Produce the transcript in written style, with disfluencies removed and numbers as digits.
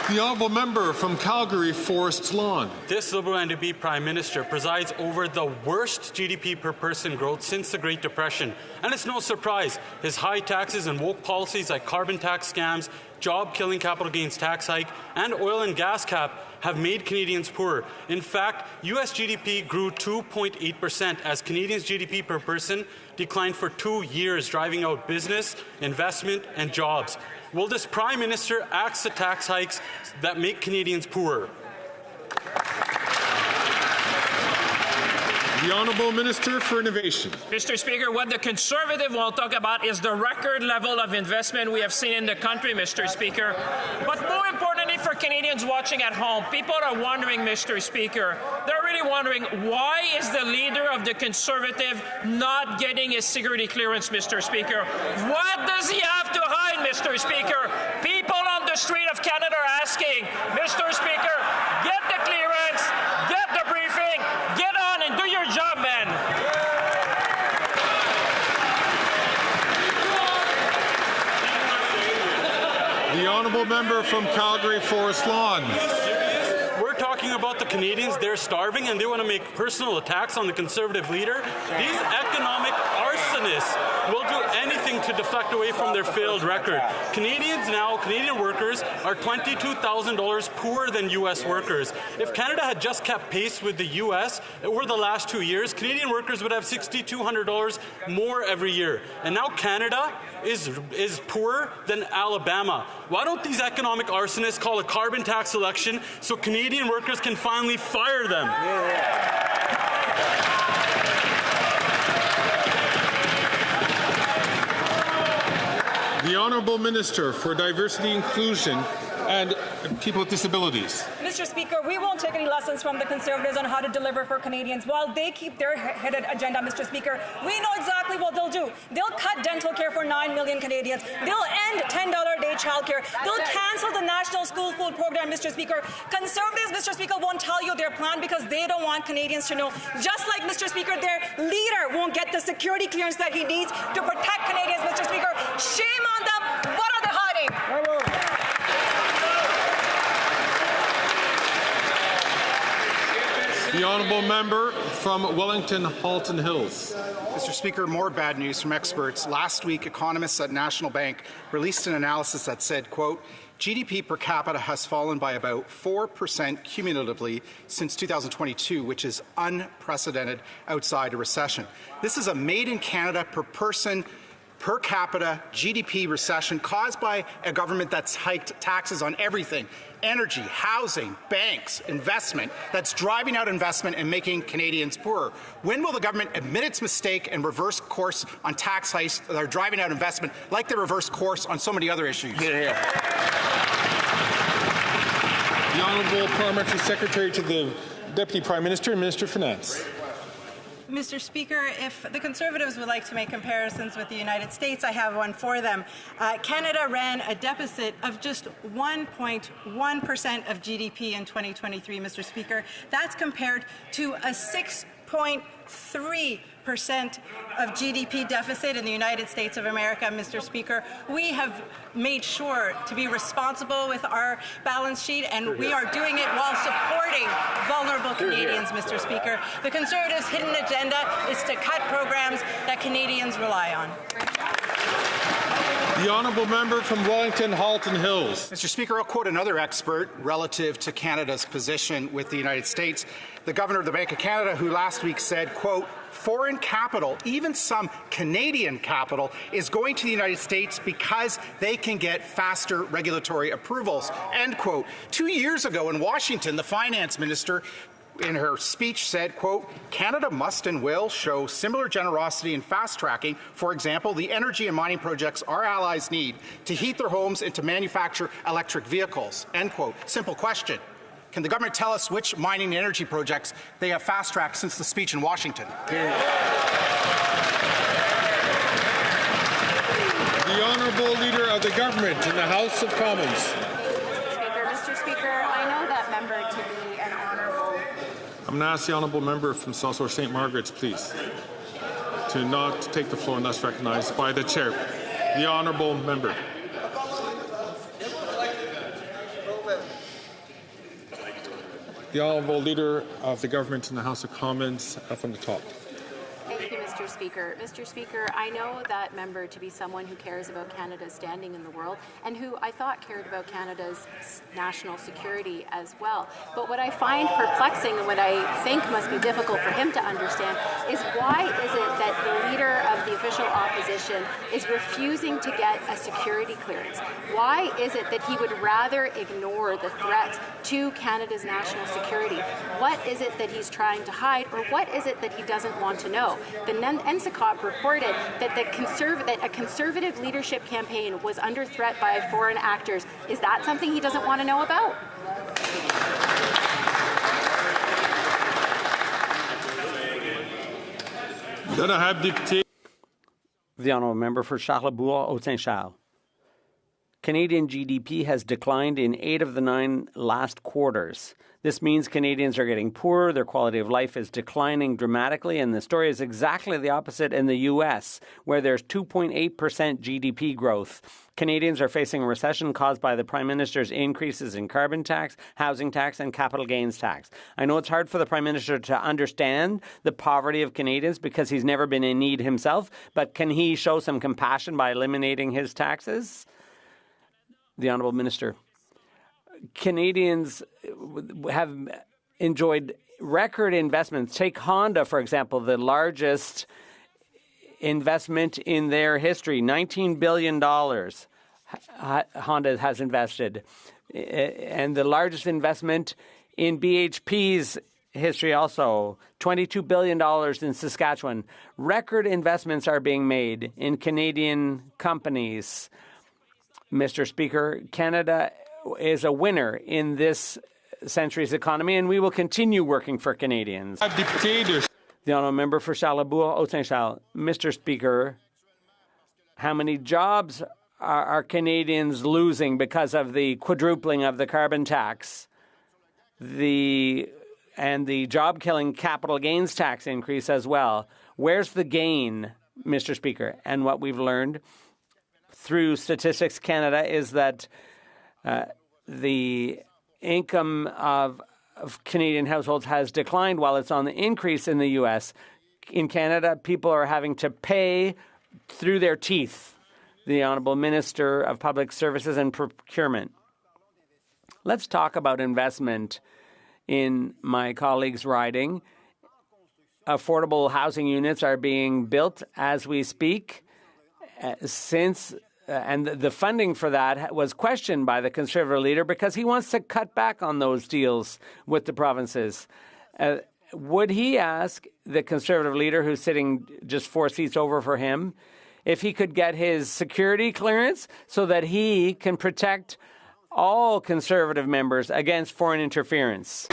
The honourable member from Calgary, Forest Lawn. This Liberal NDP Prime Minister presides over the worst GDP per person growth since the Great Depression. And it's no surprise. His high taxes and woke policies like carbon tax scams, job-killing capital gains tax hike, and oil and gas cap have made Canadians poorer. In fact, U.S. GDP grew 2.8% as Canadians' GDP per person declined for 2 years, driving out business, investment, and jobs. Will this Prime Minister axe the tax hikes that make Canadians poorer? The Honourable Minister for Innovation. Mr. Speaker, what the Conservative will talk about is the record level of investment we have seen in the country, Mr. Speaker. But more importantly for Canadians watching at home, people are wondering, Mr. Speaker, they're really wondering, why is the leader of the Conservative not getting his security clearance, Mr. Speaker? What does he have to hide, Mr. Speaker? People on the street of Canada are asking, Mr. Speaker, get the clearance, get the briefing, get on and do your job, man. The honourable member from Calgary, Forest Lawn. We're talking about the Canadians. They're starving and they want to make personal attacks on the Conservative leader. These economic arsonists will do anything to deflect away from their failed record. Canadian workers are $22,000 poorer than U.S. workers. If Canada had just kept pace with the U.S. over the last 2 years, Canadian workers would have $6,200 more every year. And now Canada is poorer than Alabama. Why don't these economic arsonists call a carbon tax election so Canadian workers can finally fire them? The Honourable Minister for Diversity, Inclusion and People with Disabilities. Mr. Speaker, we won't take any lessons from the Conservatives on how to deliver for Canadians. While they keep their headed agenda, Mr. Speaker, we know exactly what they'll do. They'll cut dental care for 9 million Canadians. They'll end $10 a day childcare. They'll cancel the National School Food Program, Mr. Speaker. Conservatives, Mr. Speaker, won't tell you their plan because they don't want Canadians to know. Just like, Mr. Speaker, their leader won't get the security clearance that he needs to protect Canadians, Mr. Speaker. Shame on them. What are they hiding? The honourable member from Wellington, Halton Hills. Mr. Speaker, more bad news from experts. Last week, economists at National Bank released an analysis that said, quote, GDP per capita has fallen by about 4% cumulatively since 2022, which is unprecedented outside a recession. This is a made-in-Canada per person per capita GDP recession caused by a government that's hiked taxes on everything, energy, housing, banks, investment, that's driving out investment and making Canadians poorer. When will the government admit its mistake and reverse course on tax hikes that are driving out investment like they reversed course on so many other issues? The Honourable Parliamentary Secretary to the Deputy Prime Minister and Minister of Finance. Mr. Speaker, if the Conservatives would like to make comparisons with the United States, I have one for them. Canada ran a deficit of just 1.1% of GDP in 2023, Mr. Speaker. That's compared to a 6.3% of GDP deficit in the United States of America, Mr. Speaker. We have made sure to be responsible with our balance sheet, and we are doing it while supporting vulnerable Canadians, Mr. Speaker. The Conservatives' hidden agenda is to cut programs that Canadians rely on. The honourable member from Wellington, Halton Hills. Mr. Speaker, I'll quote another expert relative to Canada's position with the United States. The Governor of the Bank of Canada, who last week said, quote, foreign capital, even some Canadian capital, is going to the United States because they can get faster regulatory approvals, end quote. 2 years ago in Washington, the finance minister in her speech said, quote, Canada must and will show similar generosity in fast-tracking, for example, the energy and mining projects our allies need to heat their homes and to manufacture electric vehicles, end quote. Simple question. Can the government tell us which mining and energy projects they have fast-tracked since the speech in Washington? The Honourable Leader of the Government in the House of Commons. Mr. Speaker, I know that member to be an honourable. I'm going to ask the honourable member from South St. Margaret's, please, to not take the floor unless recognized by the chair. The honourable member. The Honourable Leader of the Government in the House of Commons from the top. Thank you, Mr. Speaker. Mr. Speaker, I know that member to be someone who cares about Canada's standing in the world and who I thought cared about Canada's national security as well. But what I find perplexing and what I think must be difficult for him to understand is why is it that the leader of the official opposition is refusing to get a security clearance? Why is it that he would rather ignore the threats to Canada's national security? What is it that he's trying to hide, or what is it that he doesn't want to know? The NSICOP reported that a conservative leadership campaign was under threat by foreign actors. Is that something he doesn't want to know about? The honourable member for Charlebourg-Haute-Saint-Charles. Canadian GDP has declined in 8 of the 9 last quarters. This means Canadians are getting poorer, their quality of life is declining dramatically, and the story is exactly the opposite in the U.S., where there's 2.8% GDP growth. Canadians are facing a recession caused by the Prime Minister's increases in carbon tax, housing tax, and capital gains tax. I know it's hard for the Prime Minister to understand the poverty of Canadians because he's never been in need himself, but can he show some compassion by eliminating his taxes? The Honourable Minister. Canadians have enjoyed record investments. Take Honda, for example, the largest investment in their history, $19 billion Honda has invested. And the largest investment in BHP's history also, $22 billion in Saskatchewan. Record investments are being made in Canadian companies. Mr. Speaker, Canada is a winner in this century's economy, and we will continue working for Canadians. The honourable member for Charlebourg-Haute-Saint-Charles. Mr. Speaker, how many jobs are Canadians losing because of the quadrupling of the carbon tax, and the job-killing capital gains tax increase as well? Where's the gain, Mr. Speaker? And what we've learned through Statistics Canada is that the income of Canadian households has declined while it's on the increase in the U.S. In Canada, people are having to pay through their teeth. The Honourable Minister of Public Services and Procurement. Let's talk about investment in my colleague's riding. Affordable housing units are being built as we speak and the funding for that was questioned by the Conservative leader because he wants to cut back on those deals with the provinces. Would he ask the Conservative leader, who's sitting just 4 seats over for him, if he could get his security clearance so that he can protect all Conservative members against foreign interference?